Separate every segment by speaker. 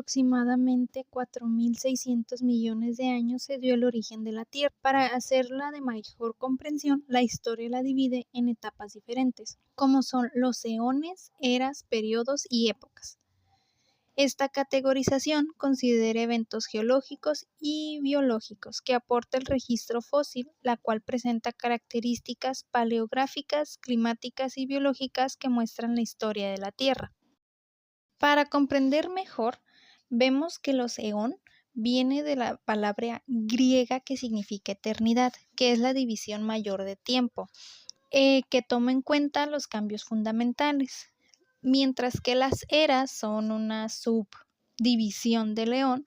Speaker 1: aproximadamente 4.600 millones de años se dio el origen de la Tierra. Para hacerla de mejor comprensión, la historia la divide en etapas diferentes, como son los eones, eras, periodos y épocas. Esta categorización considera eventos geológicos y biológicos que aporta el registro fósil, la cual presenta características paleográficas, climáticas y biológicas que muestran la historia de la Tierra. Para comprender mejor, vemos que los eón viene de la palabra griega que significa eternidad, que es la división mayor de tiempo, que toma en cuenta los cambios fundamentales, mientras que las eras son una subdivisión del eón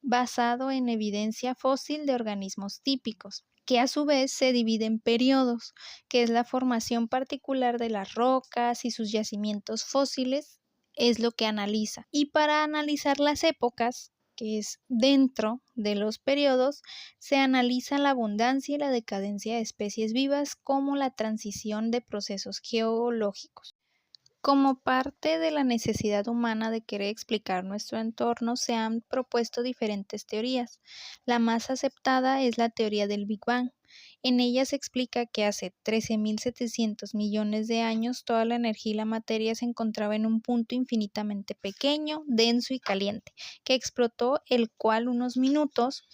Speaker 1: basado en evidencia fósil de organismos típicos, que a su vez se divide en periodos, que es la formación particular de las rocas y sus yacimientos fósiles, es lo que analiza. Y para analizar las épocas, que es dentro de los periodos, se analiza la abundancia y la decadencia de especies vivas como la transición de procesos geológicos. Como parte de la necesidad humana de querer explicar nuestro entorno, se han propuesto diferentes teorías. La más aceptada es la teoría del Big Bang. En ella se explica que hace 13.700 millones de años toda la energía y la materia se encontraba en un punto infinitamente pequeño, denso y caliente, que explotó, el cual unos minutos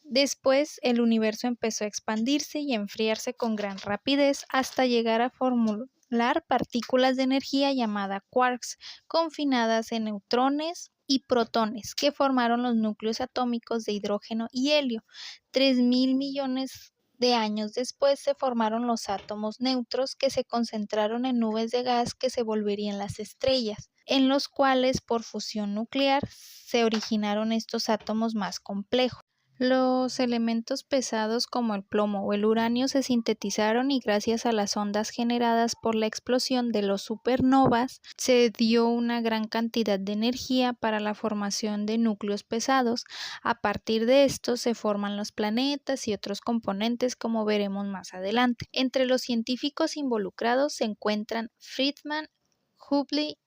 Speaker 1: después el universo empezó a expandirse y a enfriarse con gran rapidez hasta llegar a formular partículas de energía llamadas quarks, confinadas en neutrones y protones, que formaron los núcleos atómicos de hidrógeno y helio. 3.000 millones de años después se formaron los átomos neutros, que se concentraron en nubes de gas que se volverían las estrellas, en los cuales por fusión nuclear se originaron estos átomos más complejos. Los elementos pesados como el plomo o el uranio se sintetizaron y gracias a las ondas generadas por la explosión de los supernovas se dio una gran cantidad de energía para la formación de núcleos pesados. A partir de esto se forman los planetas y otros componentes, como veremos más adelante. Entre los científicos involucrados se encuentran Friedman, Hubble,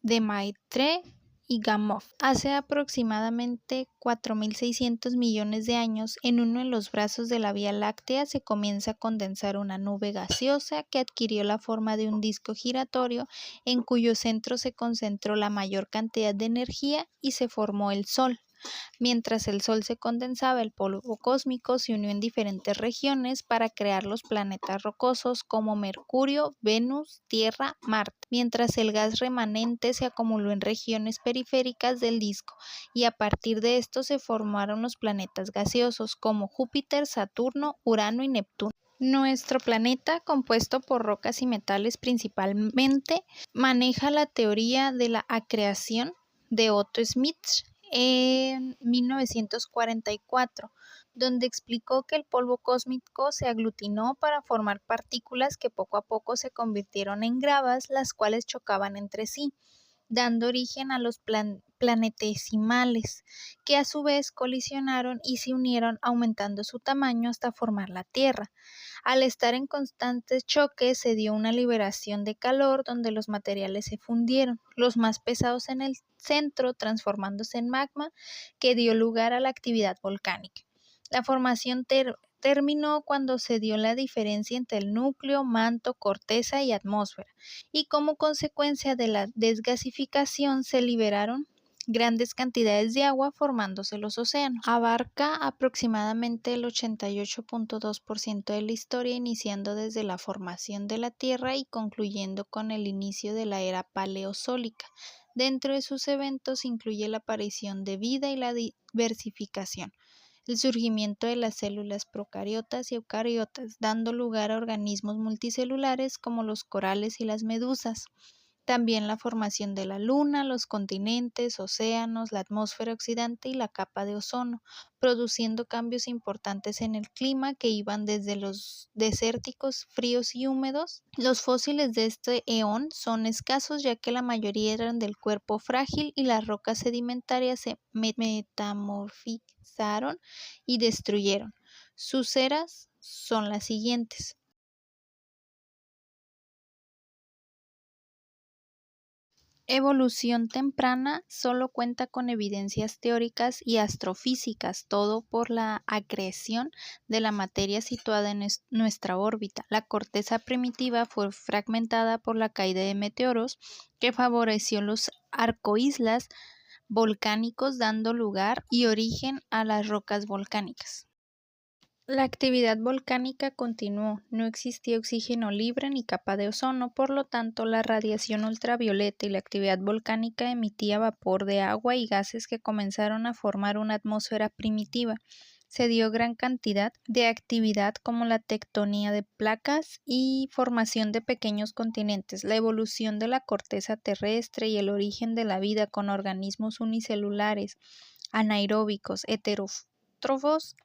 Speaker 1: Lemaitre y Gamow. Hace aproximadamente 4.600 millones de años, en uno de los brazos de la Vía Láctea se comienza a condensar una nube gaseosa que adquirió la forma de un disco giratorio en cuyo centro se concentró la mayor cantidad de energía y se formó el Sol. Mientras el Sol se condensaba, el polvo cósmico se unió en diferentes regiones para crear los planetas rocosos como Mercurio, Venus, Tierra, Marte, mientras el gas remanente se acumuló en regiones periféricas del disco, y a partir de esto se formaron los planetas gaseosos como Júpiter, Saturno, Urano y Neptuno. Nuestro planeta, compuesto por rocas y metales principalmente, maneja la teoría de la acreción de Otto Schmidt en 1944, donde explicó que el polvo cósmico se aglutinó para formar partículas que poco a poco se convirtieron en gravas, las cuales chocaban entre sí, dando origen a los planetesimales, que a su vez colisionaron y se unieron, aumentando su tamaño hasta formar la Tierra. Al estar en constantes choques se dio una liberación de calor donde los materiales se fundieron, los más pesados en el centro transformándose en magma, que dio lugar a la actividad volcánica. La formación terminó cuando se dio la diferencia entre el núcleo, manto, corteza y atmósfera, y como consecuencia de la desgasificación se liberaron grandes cantidades de agua formándose los océanos. Abarca aproximadamente el 88.2% de la historia, iniciando desde la formación de la Tierra y concluyendo con el inicio de la era paleozoica. Dentro de sus eventos incluye la aparición de vida y la diversificación, el surgimiento de las células procariotas y eucariotas, dando lugar a organismos multicelulares como los corales y las medusas. También la formación de la Luna, los continentes, océanos, la atmósfera oxidante y la capa de ozono, produciendo cambios importantes en el clima que iban desde los desérticos, fríos y húmedos. Los fósiles de este eón son escasos, ya que la mayoría eran del cuerpo frágil y las rocas sedimentarias se metamorfizaron y destruyeron. Sus eras son las siguientes. Evolución temprana solo cuenta con evidencias teóricas y astrofísicas, todo por la acreción de la materia situada en nuestra órbita. La corteza primitiva fue fragmentada por la caída de meteoros que favoreció los arcoíslas volcánicos, dando lugar y origen a las rocas volcánicas. La actividad volcánica continuó, no existía oxígeno libre ni capa de ozono, por lo tanto la radiación ultravioleta y la actividad volcánica emitía vapor de agua y gases que comenzaron a formar una atmósfera primitiva. Se dio gran cantidad de actividad como la tectonía de placas y formación de pequeños continentes, la evolución de la corteza terrestre y el origen de la vida con organismos unicelulares, anaeróbicos, heterótrofos.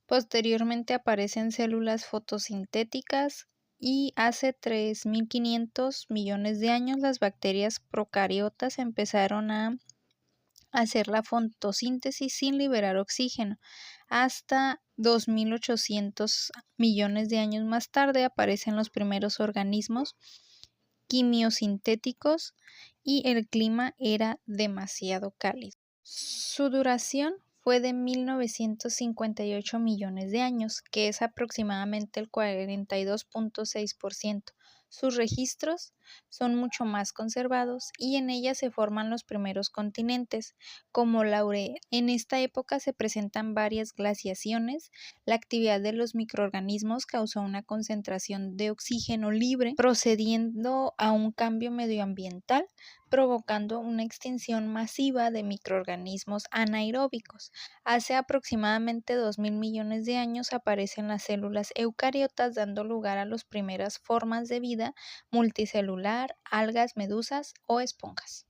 Speaker 1: Posteriormente aparecen células fotosintéticas y hace 3.500 millones de años las bacterias procariotas empezaron a hacer la fotosíntesis sin liberar oxígeno. Hasta 2.800 millones de años más tarde aparecen los primeros organismos quimiosintéticos y el clima era demasiado cálido. Su duración fue de 1.958 millones de años, que es aproximadamente el 42.6%. Sus registros son mucho más conservados y en ella se forman los primeros continentes, como Laurea. En esta época se presentan varias glaciaciones. La actividad de los microorganismos causó una concentración de oxígeno libre, procediendo a un cambio medioambiental, provocando una extinción masiva de microorganismos anaeróbicos. Hace aproximadamente 2.000 millones de años aparecen las células eucariotas, dando lugar a las primeras formas de vida multicelular, algas, medusas o esponjas.